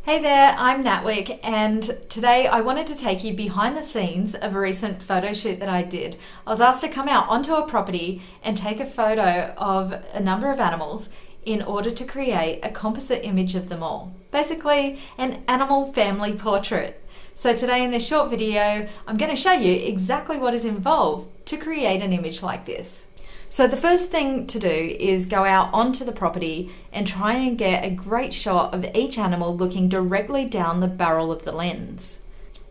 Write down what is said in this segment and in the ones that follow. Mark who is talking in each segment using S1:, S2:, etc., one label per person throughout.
S1: Hey there, I'm Natwick, and today I wanted to take you behind the scenes of a recent photo shoot that I did. I was asked to come out onto a property and take a photo of a number of animals in order to create a composite image of them all. Basically, an animal family portrait. So today in this short video, I'm going to show you exactly what is involved to create an image like this. So the first thing to do is go out onto the property and try and get a great shot of each animal looking directly down the barrel of the lens.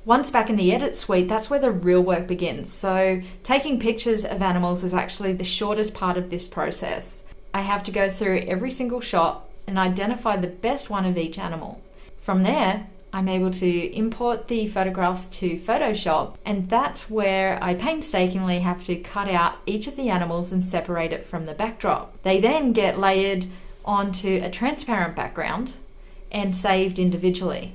S1: Once back in the edit suite, that's where the real work begins. So taking pictures of animals is actually the shortest part of this process. I have to go through every single shot and identify the best one of each animal. From there, I'm able to import the photographs to Photoshop, and that's where I painstakingly have to cut out each of the animals and separate it from the backdrop. They then get layered onto a transparent background and saved individually.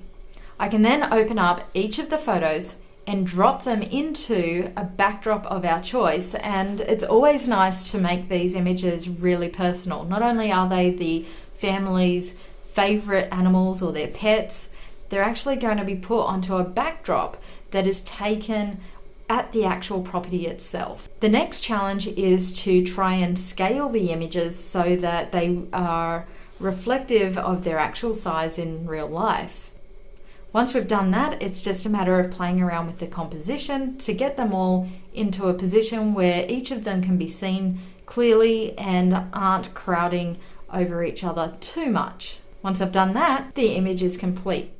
S1: I can then open up each of the photos and drop them into a backdrop of our choice, and it's always nice to make these images really personal. Not only are they the family's favorite animals or their pets, they're actually going to be put onto a backdrop that is taken at the actual property itself. The next challenge is to try and scale the images so that they are reflective of their actual size in real life. Once we've done that, it's just a matter of playing around with the composition to get them all into a position where each of them can be seen clearly and aren't crowding over each other too much. Once I've done that, the image is complete.